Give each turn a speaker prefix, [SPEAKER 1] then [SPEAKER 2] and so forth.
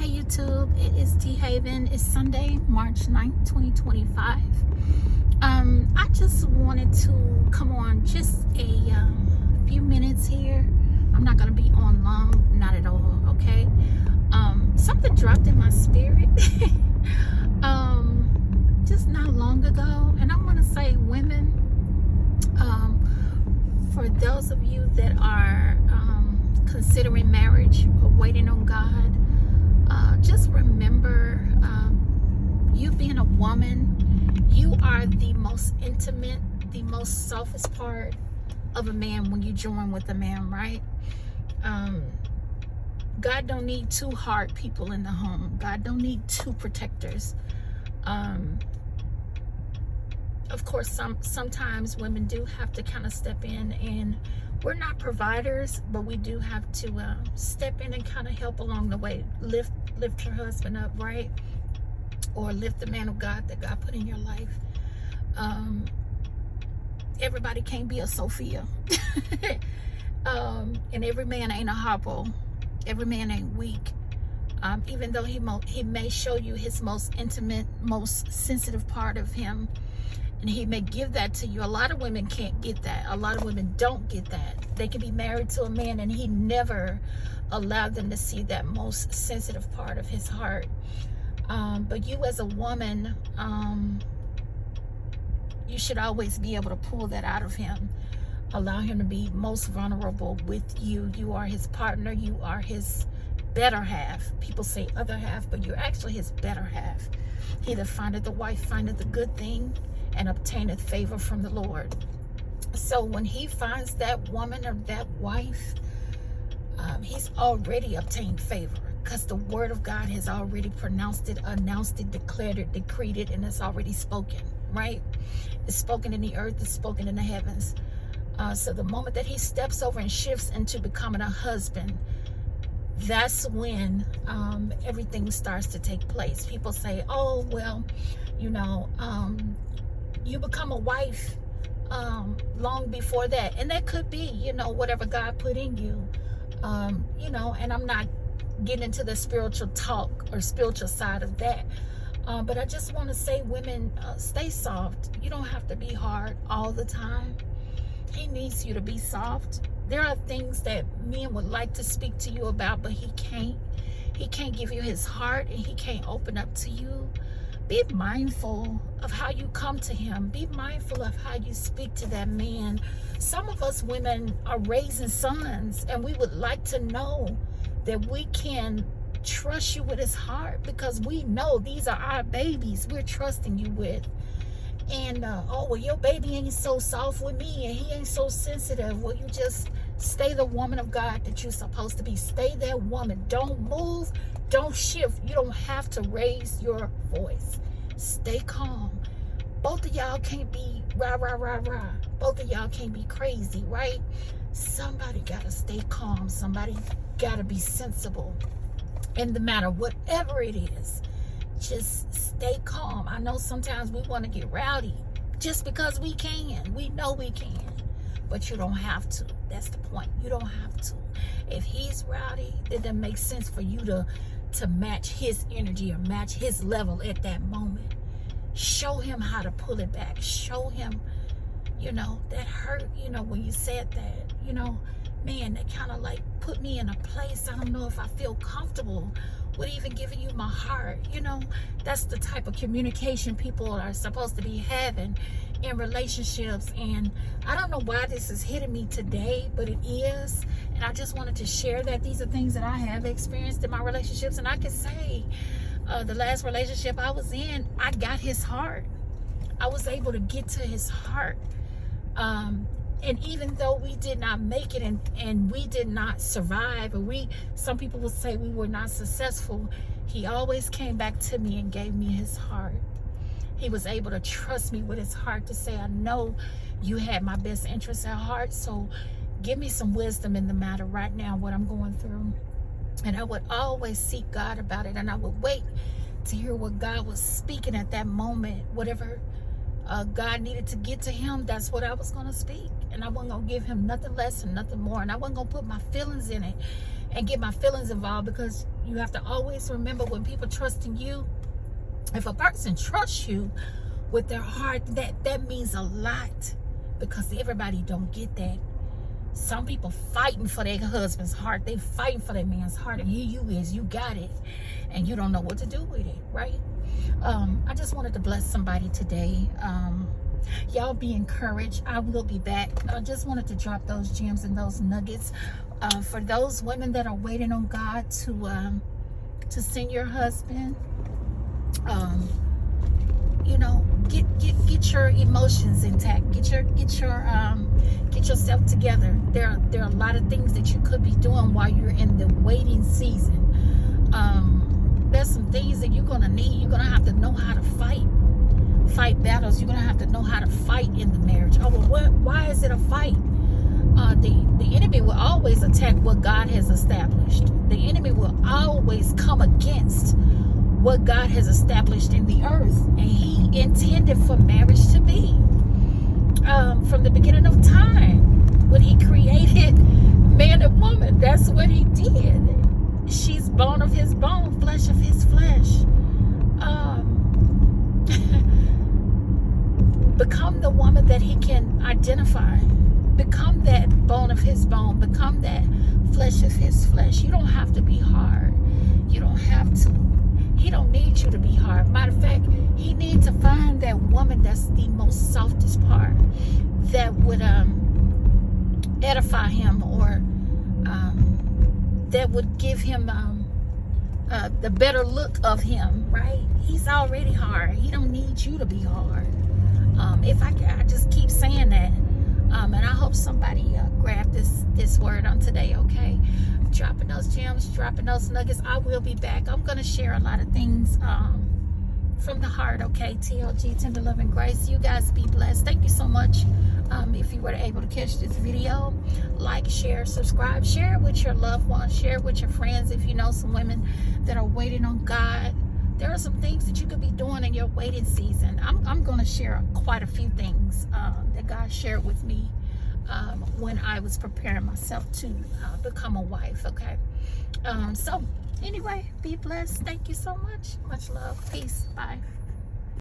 [SPEAKER 1] YouTube, it is T Haven. It's Sunday, March 9th, 2025. I just wanted to come on just a few minutes here. I'm not going to be on long, not at all, okay? Something dropped in my spirit just not long ago, and I want to say, women, for those of you that are considering marriage or waiting on God, just remember, you being a woman, you are the most intimate, the most softest part of a man when you join with a man, right? God don't need two hard people in the home. God don't need two protectors. Of course, sometimes women do have to kind of step in, and we're not providers, but we do have to step in and kind of help along the way. Lift your husband up, right? Or lift the man of God that God put in your life. Everybody can't be a Sophia. And every man ain't a Harpo. Every man ain't weak. Even though he may show you his most intimate, most sensitive part of him, and he may give that to you. A lot of women can't get that. A lot of women don't get that. They can be married to a man and he never allowed them to see that most sensitive part of his heart. But you as a woman, you should always be able to pull that out of him. Allow him to be most vulnerable with you. You are his partner. You are his better half. People say other half, but you're actually his better half. He that findeth the wife findeth the good thing and obtaineth favor from the Lord. So when he finds that woman or that wife, he's already obtained favor, because the word of God has already pronounced it, announced it, declared it, decreed it, and it's already spoken, right? It's spoken in the earth, it's spoken in the heavens. So the moment that he steps over and shifts into becoming a husband, that's when everything starts to take place. People say, oh, well, you know, you become a wife long before that. And that could be, you know, whatever God put in you. You know, and I'm not getting into the spiritual talk or spiritual side of that. But I just want to say, women, stay soft. You don't have to be hard all the time. He needs you to be soft. There are things that men would like to speak to you about, but he can't. He can't give you his heart, and he can't open up to you. Be mindful of how you come to him. Be mindful of how you speak to that man. Some of us women are raising sons, and we would like to know that we can trust you with his heart, because we know these are our babies we're trusting you with. And oh, well, your baby ain't so soft with me, and he ain't so sensitive. Well, you just stay the woman of God that you're supposed to be. Stay that woman. Don't move, don't shift. You don't have to raise your voice. Stay calm. Both of y'all can't be rah rah rah rah. Both of y'all can't be crazy, right? Somebody gotta stay calm. Somebody gotta be sensible in the matter, whatever it is. Just stay calm. I know sometimes we want to get rowdy just because we can. We know we can, but you don't have to. That's the point. You don't have to. If he's rowdy, it doesn't make sense for you to match his energy or match his level at that moment. Show him how to pull it back. Show him, you know, that hurt, you know, when you said that, you know, man, that kind of like put me in a place. I don't know if I feel comfortable with even giving you my heart. You know, that's the type of communication people are supposed to be having in relationships. And I don't know why this is hitting me today, but it is. And I just wanted to share that these are things that I have experienced in my relationships. And I can say, the last relationship I was in, I got his heart. I was able to get to his heart. And even though we did not make it, and we did not survive, or some people will say we were not successful, he always came back to me and gave me his heart. He was able to trust me with his heart to say, I know you had my best interests at heart, so give me some wisdom in the matter right now, what I'm going through. And I would always seek God about it, and I would wait to hear what God was speaking at that moment. Whatever God needed to get to him, that's what I was going to speak. And I wasn't going to give him nothing less and nothing more. And I wasn't going to put my feelings in it. and get my feelings involved, because you have to always remember, when people trust in you, if a person trusts you with their heart, that means a lot, because everybody don't get that. Some people fighting for their husband's heart. They fighting for their man's heart, and here you is, you got it, and you don't know what to do with it, right? I just wanted to bless somebody today. Y'all be encouraged. I will be back. I just wanted to drop those gems and those nuggets for those women that are waiting on God to send your husband. You know, get your emotions intact. Get yourself together. There are a lot of things that you could be doing while you're in the waiting season. There's some things that you're gonna need. You're gonna have to know how to fight battles. You're gonna have to know how to fight in the marriage. Oh, well, why is it a fight? The enemy will always attack what God has established. The enemy will always come against what God has established in the earth, and he intended for marriage to be. From the beginning of time, when he created man and woman, that's what he did. She's bone of his bone, flesh of his flesh. Become the woman that he can identify. Become that bone of his bone. Become that flesh of his flesh. You don't have to be hard. You don't have to. He don't need you to be hard. Matter of fact, he needs to find that woman that's the most softest part, that would edify him, or that would give him the better look of him, right? He's already hard. He don't need you to be hard. If I just keep saying that, and I hope somebody grabbed this word on today. Okay, dropping those gems, dropping those nuggets. I will be back. I'm gonna share a lot of things from the heart. Okay, TLG, tender love and grace. You guys be blessed. Thank you so much. If you were able to catch this video, like, share, subscribe, share it with your loved ones, share it with your friends. If you know some women that are waiting on God, there are some things that you could be doing in your waiting season. I'm going to share quite a few things that God shared with me when I was preparing myself to become a wife. Okay, so anyway, be blessed. Thank you so much. Much love. Peace. Bye.